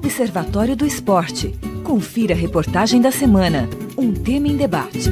Observatório do Esporte. Confira a reportagem da semana. Um tema em debate.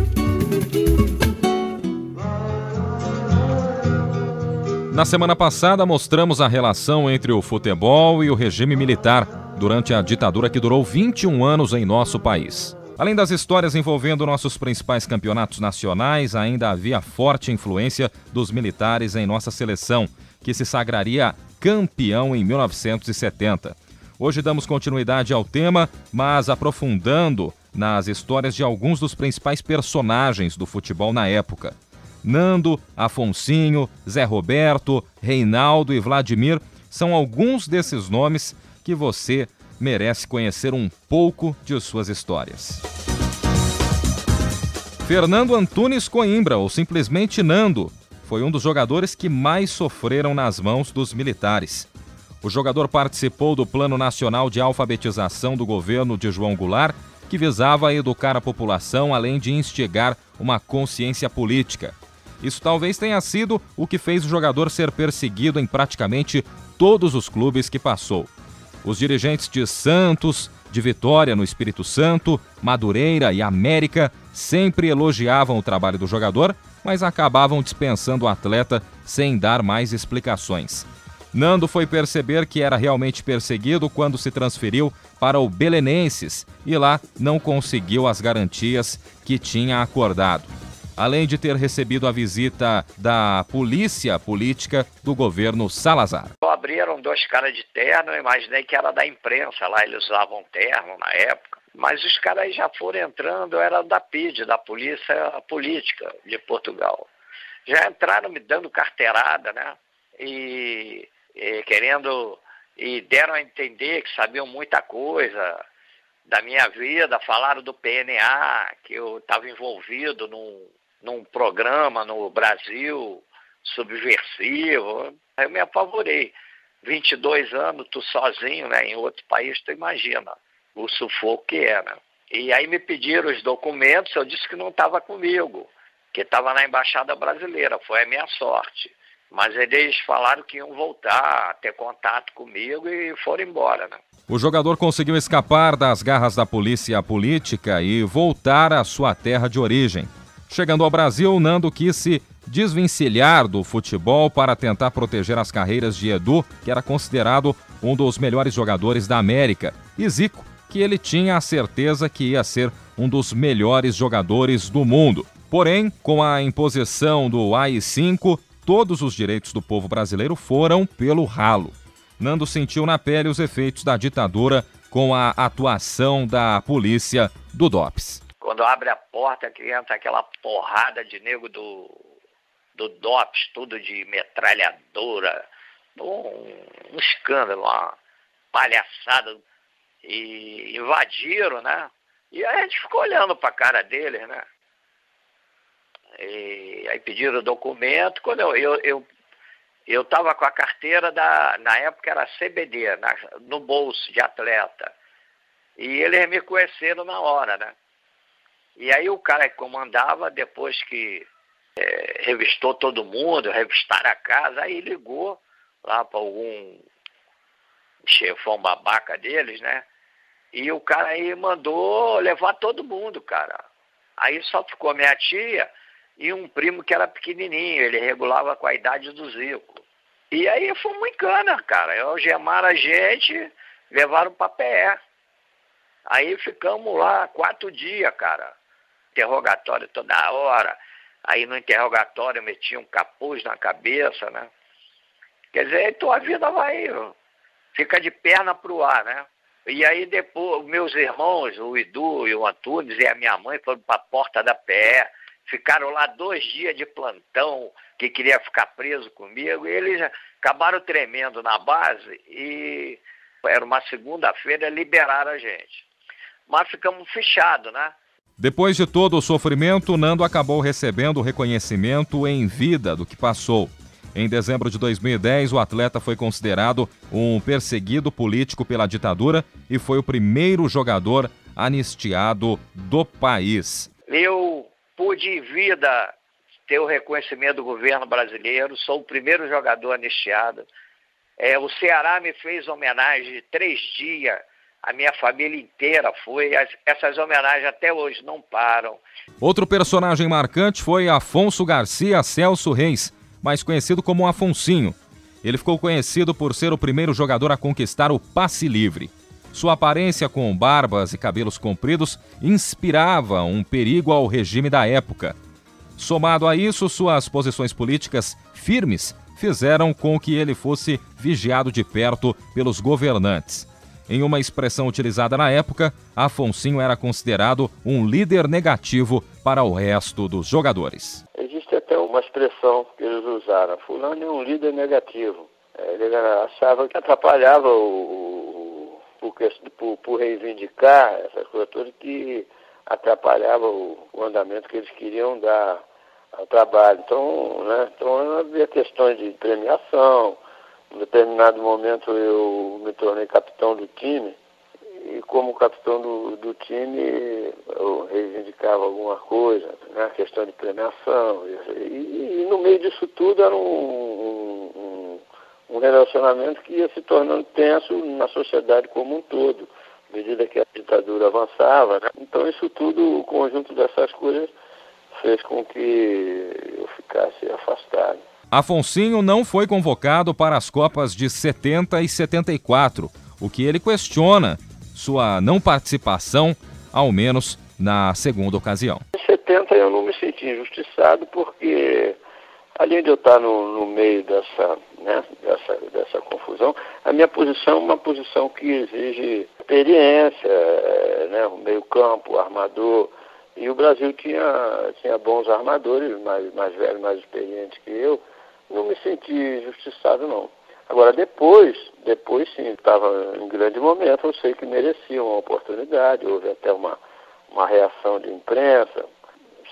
Na semana passada, mostramos a relação entre o futebol e o regime militar durante a ditadura que durou 21 anos em nosso país. Além das histórias envolvendo nossos principais campeonatos nacionais, ainda havia forte influência dos militares em nossa seleção, que se sagraria campeão em 1970. Hoje damos continuidade ao tema, mas aprofundando nas histórias de alguns dos principais personagens do futebol na época. Nando, Afonsinho, Zé Roberto, Reinaldo e Vladimir são alguns desses nomes que você merece conhecer um pouco de suas histórias. Fernando Antunes Coimbra, ou simplesmente Nando, foi um dos jogadores que mais sofreram nas mãos dos militares. O jogador participou do Plano Nacional de Alfabetização do governo de João Goulart, que visava educar a população além de instigar uma consciência política. Isso talvez tenha sido o que fez o jogador ser perseguido em praticamente todos os clubes que passou. Os dirigentes de Santos, de Vitória no Espírito Santo, Madureira e América sempre elogiavam o trabalho do jogador, mas acabavam dispensando o atleta sem dar mais explicações. Nando foi perceber que era realmente perseguido quando se transferiu para o Belenenses e lá não conseguiu as garantias que tinha acordado. Além de ter recebido a visita da polícia política do governo Salazar. Abriram dois caras de terno, eu imaginei que era da imprensa, lá eles usavam terno na época. Mas os caras já foram entrando, era da PID, da Polícia Política de Portugal. Já entraram me dando carteirada, né? E deram a entender que sabiam muita coisa da minha vida, falaram do PNA, que eu estava envolvido num programa no Brasil subversivo. Aí eu me apavorei. 22 anos, tu sozinho, né? Em outro país, tu imagina o sufoco que era. E aí me pediram os documentos, eu disse que não estava comigo, que estava na Embaixada Brasileira, foi a minha sorte. Mas eles falaram que iam voltar, ter contato comigo e foram embora, né? O jogador conseguiu escapar das garras da polícia política e voltar à sua terra de origem. Chegando ao Brasil, Nando quis se desvencilhar do futebol para tentar proteger as carreiras de Edu, que era considerado um dos melhores jogadores da América, e Zico, que ele tinha a certeza que ia ser um dos melhores jogadores do mundo. Porém, com a imposição do AI-5, todos os direitos do povo brasileiro foram pelo ralo. Nando sentiu na pele os efeitos da ditadura com a atuação da polícia do DOPS. Quando abre a porta, que entra aquela porrada de nego do DOPS, tudo de metralhadora, um escândalo, uma palhaçada, e invadiram, né? E aí a gente ficou olhando para a cara deles, né? E aí pediram o documento. Quando eu estava com a carteira na época era CBD, no bolso de atleta. E eles me conheceram na hora, né? E aí o cara que comandava, depois que revistou todo mundo, revistaram a casa, aí ligou lá para algum chefão babaca deles, né? E o cara aí mandou levar todo mundo, cara. Aí só ficou minha tia e um primo que era pequenininho, ele regulava com a idade do Zico. E aí fomos em cana, cara. Algemaram a gente, levaram para pé. Aí ficamos lá 4 dias, cara. Interrogatório toda hora. Aí no interrogatório metiam um capuz na cabeça, né? Quer dizer, tua vida vai, fica de perna pro ar, né? E aí depois, meus irmãos, o Edu e o Antunes e a minha mãe foram para a porta da PE, ficaram lá 2 dias de plantão, que queria ficar preso comigo, e eles acabaram tremendo na base e era uma segunda-feira, liberaram a gente. Mas ficamos fechados, né? Depois de todo o sofrimento, Nando acabou recebendo o reconhecimento em vida do que passou. Em dezembro de 2010, o atleta foi considerado um perseguido político pela ditadura e foi o primeiro jogador anistiado do país. Eu pude em vida ter o reconhecimento do governo brasileiro, sou o primeiro jogador anistiado. O Ceará me fez homenagem de 3 dias a minha família inteira foi. Essas homenagens até hoje não param. Outro personagem marcante foi Afonso Garcia Celso Reis, mais conhecido como Afonsinho. Ele ficou conhecido por ser o primeiro jogador a conquistar o passe livre. Sua aparência com barbas e cabelos compridos inspirava um perigo ao regime da época. Somado a isso, suas posições políticas firmes fizeram com que ele fosse vigiado de perto pelos governantes. Em uma expressão utilizada na época, Afonsinho era considerado um líder negativo para o resto dos jogadores. Existe até uma expressão que eles usaram: fulano é um líder negativo. Ele achava que atrapalhava por reivindicar essas coisas todas, que atrapalhava o andamento que eles queriam dar ao trabalho. Então havia questões de premiação. Em determinado momento eu me tornei capitão do time, e como capitão do time eu reivindicava alguma coisa, né? Questão de premiação. E no meio disso tudo era um relacionamento que ia se tornando tenso na sociedade como um todo, à medida que a ditadura avançava, né? Então isso tudo, o conjunto dessas coisas, fez com que eu ficasse afastado. Afonsinho não foi convocado para as Copas de 70 e 74, o que ele questiona sua não participação, ao menos na segunda ocasião. Em 70 eu não me senti injustiçado, porque além de eu estar no meio dessa confusão, a minha posição é uma posição que exige experiência, né? O meio-campo, o armador. E o Brasil tinha bons armadores, mais velhos, mais experientes que eu. Não me senti injustiçado, não. Agora, depois sim, estava em grande momento, eu sei que merecia uma oportunidade, houve até uma reação de imprensa.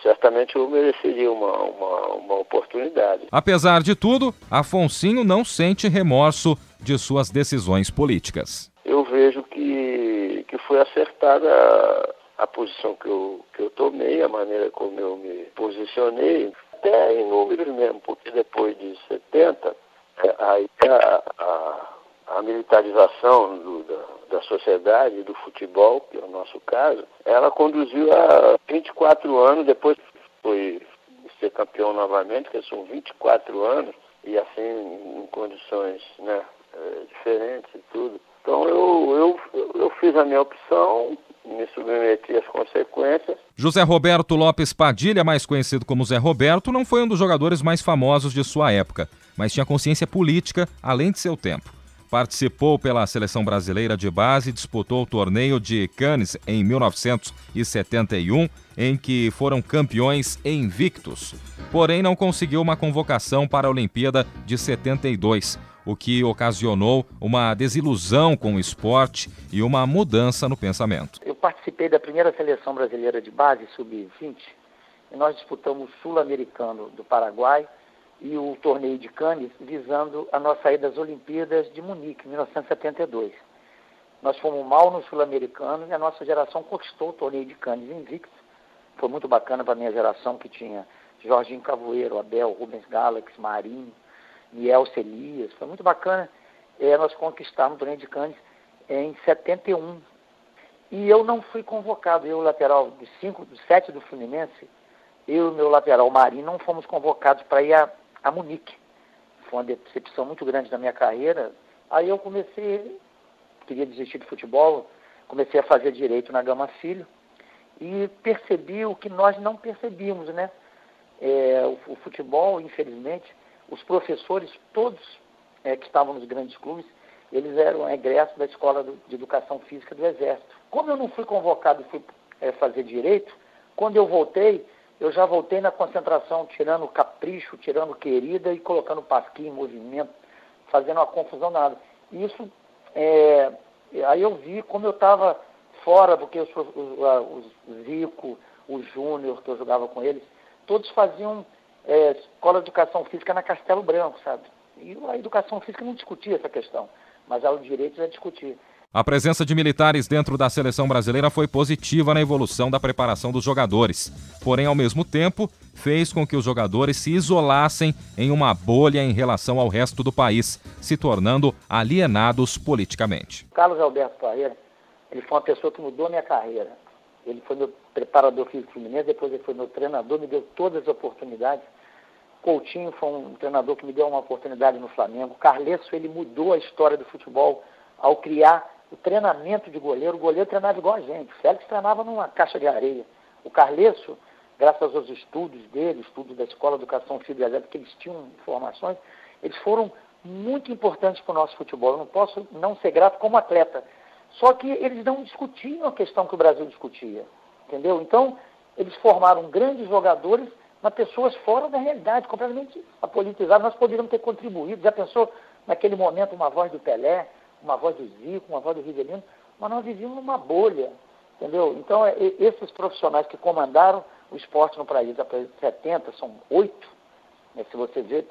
Certamente eu mereceria uma oportunidade. Apesar de tudo, Afonsinho não sente remorso de suas decisões políticas. Eu vejo que foi acertada a posição que eu tomei, a maneira como eu me posicionei, até em números mesmo, porque depois de 70, a militarização da sociedade e do futebol, que é o nosso caso, ela conduziu a 24 anos, depois foi ser campeão novamente, que são 24 anos, e assim em condições, né, diferentes e tudo. Então eu fiz a minha opção, me submeti às consequências. José Roberto Lopes Padilha, mais conhecido como Zé Roberto, não foi um dos jogadores mais famosos de sua época, mas tinha consciência política além de seu tempo. Participou pela seleção brasileira de base e disputou o torneio de Cannes em 1971, em que foram campeões invictos. Porém, não conseguiu uma convocação para a Olimpíada de 72, o que ocasionou uma desilusão com o esporte e uma mudança no pensamento. Eu participei da primeira seleção brasileira de base, sub-20, e nós disputamos o Sul-Americano do Paraguai e o torneio de Cannes, visando a nossa ida às Olimpíadas de Munique, em 1972. Nós fomos mal no Sul-Americano e a nossa geração conquistou o torneio de Cannes invicto. Foi muito bacana para a minha geração, que tinha Jorginho Cavoeiro, Abel, Rubens Galax, Marinho, Miel Celias. Foi muito bacana nós conquistarmos o torneio de Cannes em 71. E eu não fui convocado. Eu, lateral dos 7 do Fluminense, eu e o meu lateral Marinho não fomos convocados para ir a Munique. Foi uma decepção muito grande na minha carreira. Aí eu queria desistir de futebol, comecei a fazer direito na Gama Filho e percebi o que nós não percebíamos, né? O futebol, infelizmente, os professores, todos que estavam nos grandes clubes, eles eram egressos da Escola de Educação Física do Exército. Como eu não fui convocado e fui fazer direito, quando eu voltei, eu já voltei na concentração, tirando capricho, tirando querida e colocando pasquinho em movimento, fazendo uma confusão nada. Isso, aí eu vi como eu estava fora, porque o Zico, o Júnior, que eu jogava com eles, todos faziam escola de educação física na Castelo Branco, sabe? E a educação física não discutia essa questão, mas o direito já discutia. A presença de militares dentro da seleção brasileira foi positiva na evolução da preparação dos jogadores. Porém, ao mesmo tempo, fez com que os jogadores se isolassem em uma bolha em relação ao resto do país, se tornando alienados politicamente. Carlos Alberto Parreira Ele foi uma pessoa que mudou a minha carreira. Ele foi meu preparador físico fluminense, depois ele foi meu treinador, me deu todas as oportunidades. Coutinho foi um treinador que me deu uma oportunidade no Flamengo. Carlesso, ele mudou a história do futebol ao criar o treinamento de goleiro. O goleiro treinava igual a gente. O Félix treinava numa caixa de areia. O Carlesso, graças aos estudos dele, estudos da Escola de Educação Física, porque eles tinham informações, eles foram muito importantes para o nosso futebol. Eu não posso não ser grato como atleta. Só que eles não discutiam a questão que o Brasil discutia, entendeu? Então, eles formaram grandes jogadores, mas pessoas fora da realidade, completamente apolitizadas. Nós poderíamos ter contribuído. Já pensou, naquele momento, uma voz do Pelé, uma voz do Zico, uma voz do Rivelino, mas nós vivíamos numa bolha, entendeu? Então, esses profissionais que comandaram o esporte no país, até 70, são 8, né? Se você ver,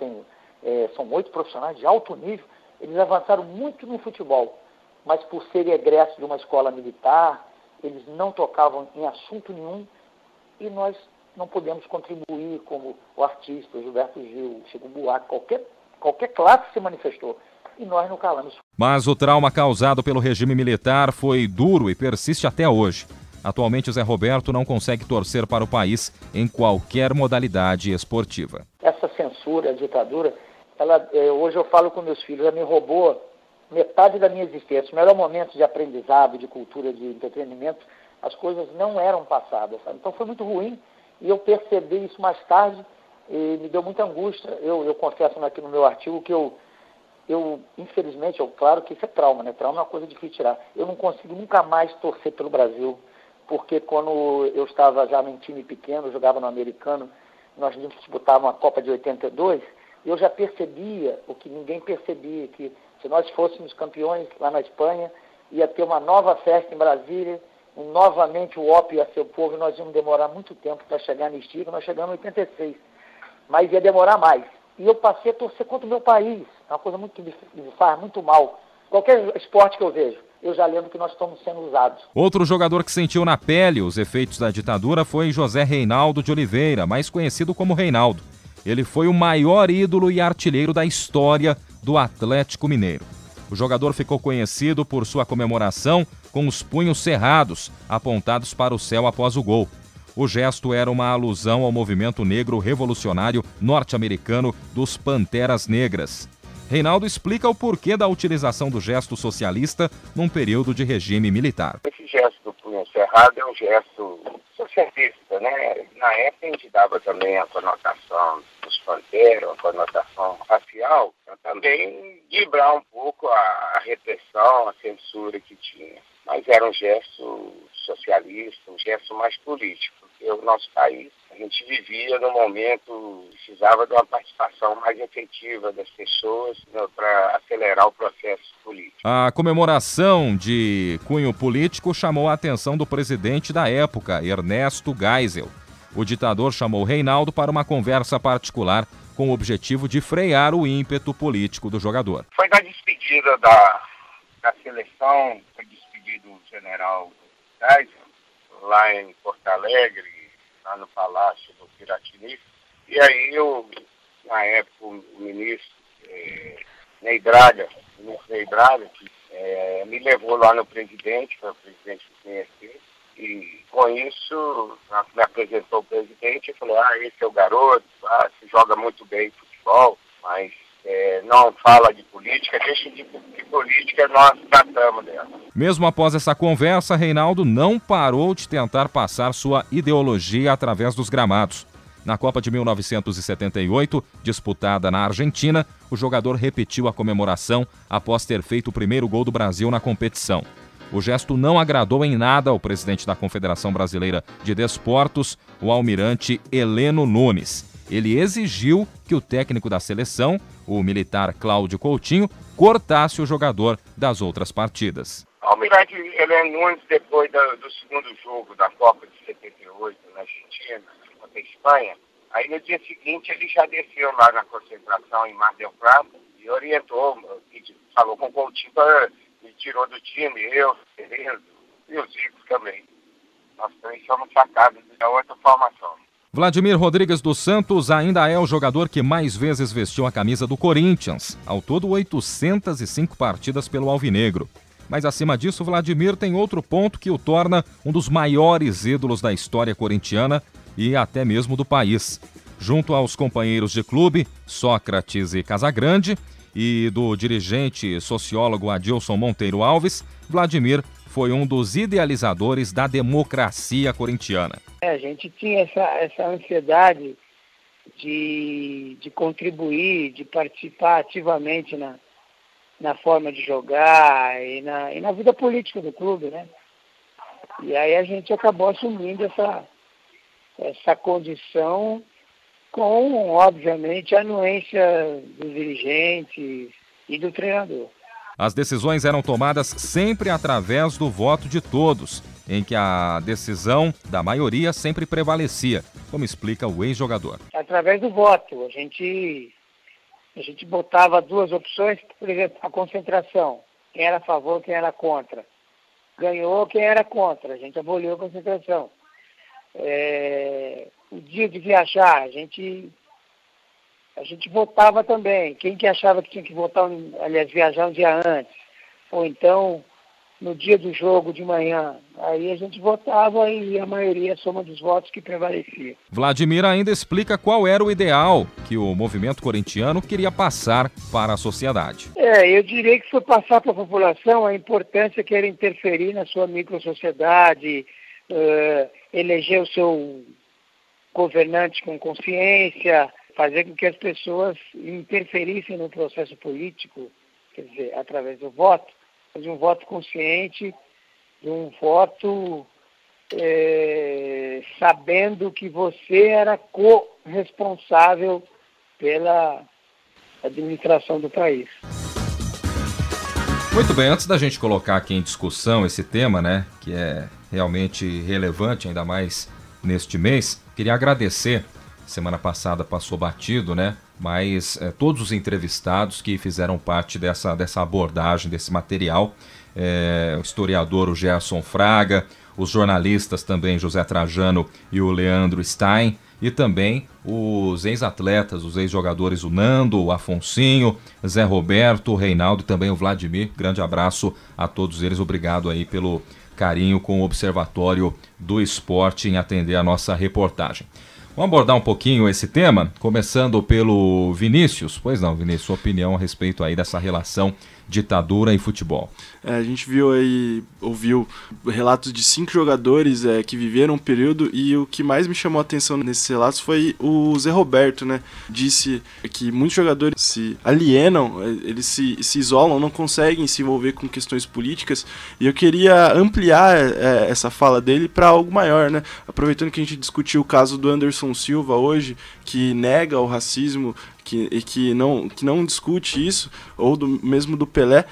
são 8 profissionais de alto nível, eles avançaram muito no futebol, mas por serem egressos de uma escola militar, eles não tocavam em assunto nenhum e nós não podemos contribuir como o artista, o Gilberto Gil, o Chico Buarque, qualquer classe se manifestou e nós não calamos. Mas o trauma causado pelo regime militar foi duro e persiste até hoje. Atualmente, Zé Roberto não consegue torcer para o país em qualquer modalidade esportiva. Essa censura, a ditadura, hoje eu falo com meus filhos, ela me roubou metade da minha existência. O melhor momento de aprendizado, de cultura, de entretenimento, as coisas não eram passadas, sabe? Então foi muito ruim e eu percebi isso mais tarde e me deu muita angústia. Eu confesso aqui no meu artigo que eu infelizmente, claro que isso é trauma, né? Trauma é uma coisa difícil de tirar. Eu não consigo nunca mais torcer pelo Brasil, porque quando eu estava já num time pequeno, jogava no americano, nós disputávamos a Copa de 82, eu já percebia o que ninguém percebia, que se nós fôssemos campeões lá na Espanha, ia ter uma nova festa em Brasília, e novamente o ópio ia ser o povo, e nós íamos demorar muito tempo para chegar no estímulo, nós chegamos em 86, mas ia demorar mais. E eu passei a torcer contra o meu país, é uma coisa que me faz muito mal. Qualquer esporte que eu vejo, eu já lembro que nós estamos sendo usados. Outro jogador que sentiu na pele os efeitos da ditadura foi José Reinaldo de Oliveira, mais conhecido como Reinaldo. Ele foi o maior ídolo e artilheiro da história do Atlético Mineiro. O jogador ficou conhecido por sua comemoração com os punhos cerrados, apontados para o céu após o gol. O gesto era uma alusão ao movimento negro revolucionário norte-americano dos Panteras Negras. Reinaldo explica o porquê da utilização do gesto socialista num período de regime militar. Esse gesto do punho cerrado é um gesto socialista, né? Na época a gente dava também a conotação dos panteras, a conotação racial, para também driblar um pouco a repressão, a censura que tinha. Mas era um gesto socialista, um gesto mais político, porque o nosso país, a gente vivia num momento, precisava de uma participação mais efetiva das pessoas, né, para acelerar o processo político. A comemoração de cunho político chamou a atenção do presidente da época, Ernesto Geisel. O ditador chamou Reinaldo para uma conversa particular com o objetivo de frear o ímpeto político do jogador. Foi na despedida da seleção, foi despedido o general Geisel, lá em Porto Alegre, lá no Palácio do Piratini. E aí na época, o ministro Ney Braga, que me levou lá no presidente, para o presidente me conhecer. E com isso, me apresentou o presidente e falou, esse é o garoto, se joga muito bem futebol, mas não fala de política, deixa de política, nós tratamos dela. Mesmo após essa conversa, Reinaldo não parou de tentar passar sua ideologia através dos gramados. Na Copa de 1978, disputada na Argentina, o jogador repetiu a comemoração após ter feito o primeiro gol do Brasil na competição. O gesto não agradou em nada ao presidente da Confederação Brasileira de Desportos, o almirante Heleno Nunes. Ele exigiu que o técnico da seleção, o militar Cláudio Coutinho, cortasse o jogador das outras partidas. O almirante Heleno Nunes, depois do segundo jogo da Copa de 78 na Argentina, contra a Espanha, aí no dia seguinte ele já desceu lá na concentração em Mar del Plata e orientou, falou com o Coutinho, me tirou do time, eu, Cerezo e os Zico também. Nós três somos sacados da outra formação. Vladimir Rodrigues dos Santos ainda é o jogador que mais vezes vestiu a camisa do Corinthians, ao todo 805 partidas pelo Alvinegro. Mas acima disso, Vladimir tem outro ponto que o torna um dos maiores ídolos da história corintiana e até mesmo do país. Junto aos companheiros de clube, Sócrates e Casagrande, e do dirigente sociólogo Adilson Monteiro Alves, Vladimir foi um dos idealizadores da democracia corintiana. A gente tinha essa ansiedade de contribuir, de participar ativamente na forma de jogar e na vida política do clube, né? E aí a gente acabou assumindo essa condição com, obviamente, a anuência dos dirigentes e do treinador. As decisões eram tomadas sempre através do voto de todos, em que a decisão da maioria sempre prevalecia, como explica o ex-jogador. Através do voto, a gente botava duas opções, por exemplo, a concentração, quem era a favor, quem era contra. Ganhou quem era contra, a gente aboliu a concentração. O dia de viajar, a gente votava também. Quem que achava que tinha que votar, viajar um dia antes, ou então no dia do jogo de manhã, aí a gente votava e a maioria, a soma dos votos que prevalecia. Vladimir ainda explica qual era o ideal que o movimento corintiano queria passar para a sociedade. Eu diria que foi passar para a população a importância que era interferir na sua microsociedade, eleger o seu governante com consciência, fazer com que as pessoas interferissem no processo político, quer dizer, através do voto, de um voto consciente, de um voto sabendo que você era corresponsável pela administração do país. Muito bem, antes da gente colocar aqui em discussão esse tema, né, que é realmente relevante, ainda mais neste mês, queria agradecer. Semana passada passou batido, né? Mas todos os entrevistados que fizeram parte dessa abordagem, desse material, o historiador o Gerson Fraga, os jornalistas também José Trajano e o Leandro Stein, e também os ex-atletas, os ex-jogadores, o Nando, o Afonsinho, Zé Roberto, o Reinaldo e também o Vladimir. Grande abraço a todos eles, obrigado aí pelo carinho com o Observatório do Esporte em atender a nossa reportagem. Vamos abordar um pouquinho esse tema, começando pelo Vinícius. Pois não, Vinícius, sua opinião a respeito aí dessa relação ditadura e futebol. A gente ouviu relatos de 5 jogadores que viveram um período, e o que mais me chamou a atenção nesses relatos foi o Zé Roberto, né? Disse que muitos jogadores se alienam, eles se isolam, não conseguem se envolver com questões políticas, e eu queria ampliar essa fala dele para algo maior, né? Aproveitando que a gente discutiu o caso do Anderson Silva hoje, que nega o racismo, que não discute isso, ou mesmo do Pelé,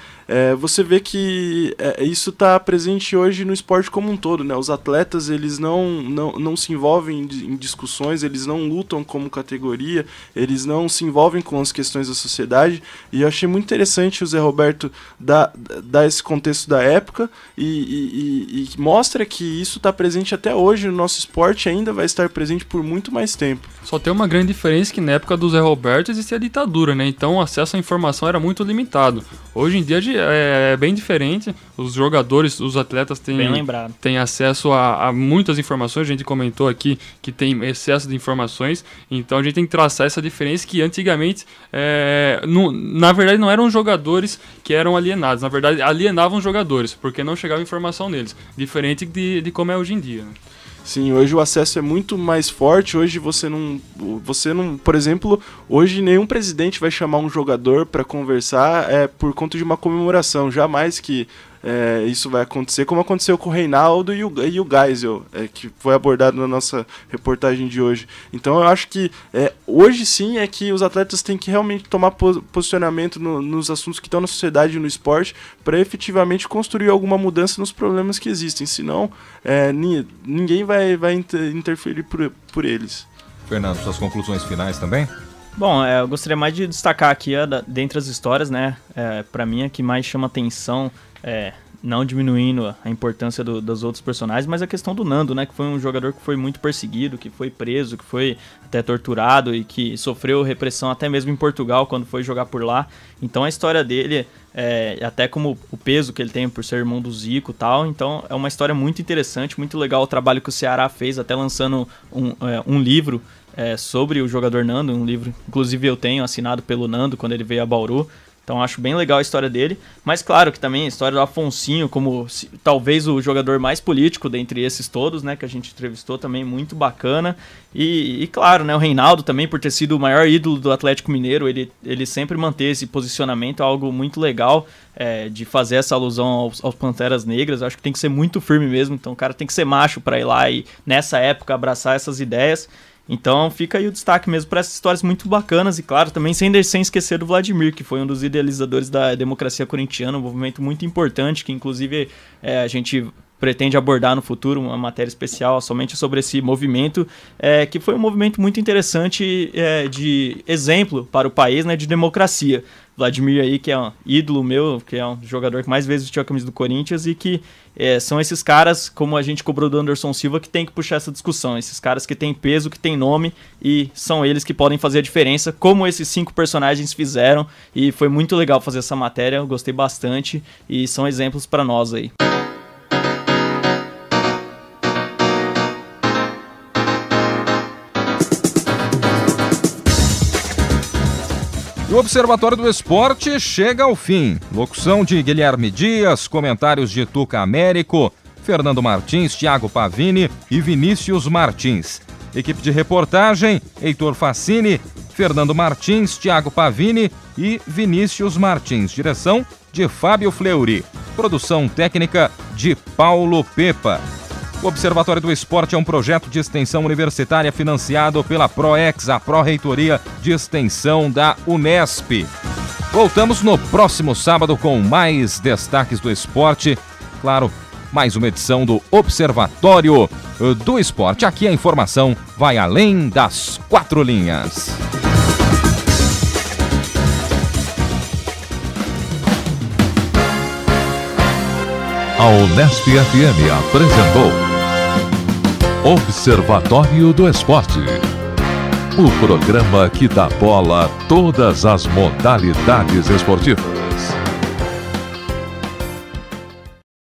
você vê que isso está presente hoje no esporte como um todo, né? Os atletas, eles não se envolvem em discussões, eles não lutam como categoria, eles não se envolvem com as questões da sociedade, e eu achei muito interessante o Zé Roberto dar esse contexto da época e mostra que isso está presente até hoje no nosso esporte, ainda vai estar presente por muito mais tempo. Só tem uma grande diferença, que na época do Zé Roberto existia a ditadura, né? Então o acesso à informação era muito limitado. Hoje em dia é bem diferente. Os jogadores, os atletas têm acesso a muitas informações. A gente comentou aqui que tem excesso de informações. Então a gente tem que traçar essa diferença, que antigamente, na verdade, não eram jogadores que eram alienados. Na verdade, alienavam jogadores, porque não chegava informação neles. Diferente de como é hoje em dia, né? Sim, hoje o acesso é muito mais forte. Hoje você não, por exemplo, hoje nenhum presidente vai chamar um jogador para conversar por conta de uma comemoração. Jamais que isso vai acontecer, como aconteceu com o Reinaldo e o Geisel, que foi abordado na nossa reportagem de hoje. Então eu acho que hoje sim é que os atletas têm que realmente tomar posicionamento nos assuntos que estão na sociedade e no esporte, para efetivamente construir alguma mudança nos problemas que existem. Senão ninguém vai interferir por eles. Fernando, suas conclusões finais também? Bom, eu gostaria mais de destacar aqui, dentre as histórias, né, para mim, a que mais chama atenção não diminuindo a importância dos outros personagens, mas a questão do Nando, né, que foi um jogador que foi muito perseguido, que foi preso, que foi até torturado e que sofreu repressão até mesmo em Portugal quando foi jogar por lá. Então a história dele, até como o peso que ele tem por ser irmão do Zico e tal, então é uma história muito interessante, muito legal o trabalho que o Ceará fez, até lançando um livro sobre o jogador Nando, um livro, inclusive eu tenho, assinado pelo Nando quando ele veio a Bauru. Então acho bem legal a história dele, mas claro que também a história do Afonsinho, como talvez o jogador mais político dentre esses todos, né, que a gente entrevistou, também muito bacana. E claro, né, o Reinaldo também, por ter sido o maior ídolo do Atlético Mineiro, ele sempre manteve esse posicionamento, algo muito legal, de fazer essa alusão aos Panteras Negras. Acho que tem que ser muito firme mesmo, então o cara tem que ser macho para ir lá e nessa época abraçar essas ideias. Então fica aí o destaque mesmo para essas histórias muito bacanas e, claro, também sem esquecer do Vladimir, que foi um dos idealizadores da democracia corintiana, um movimento muito importante, que inclusive a gente pretende abordar no futuro uma matéria especial somente sobre esse movimento, que foi um movimento muito interessante, de exemplo para o país, né, de democracia. Vladimir aí, que é um ídolo meu, que é um jogador que mais vezes vestiu a camisa do Corinthians e que são esses caras, como a gente cobrou do Anderson Silva, que tem que puxar essa discussão. Esses caras que têm peso, que têm nome e são eles que podem fazer a diferença, como esses 5 personagens fizeram. E foi muito legal fazer essa matéria, eu gostei bastante e são exemplos para nós aí. O Observatório do Esporte chega ao fim. Locução de Guilherme Dias, comentários de Tuca Américo, Fernando Martins, Thiago Pavini e Vinícius Martins. Equipe de reportagem, Heitor Facini, Fernando Martins, Thiago Pavini e Vinícius Martins. Direção de Fábio Fleury. Produção técnica de Paulo Pepa. O Observatório do Esporte é um projeto de extensão universitária financiado pela ProEx, a Pró-Reitoria de Extensão da Unesp. Voltamos no próximo sábado com mais destaques do esporte. Claro, mais uma edição do Observatório do Esporte. Aqui a informação vai além das 4 linhas. A Unesp FM apresentou Observatório do Esporte, o programa que dá bola a todas as modalidades esportivas.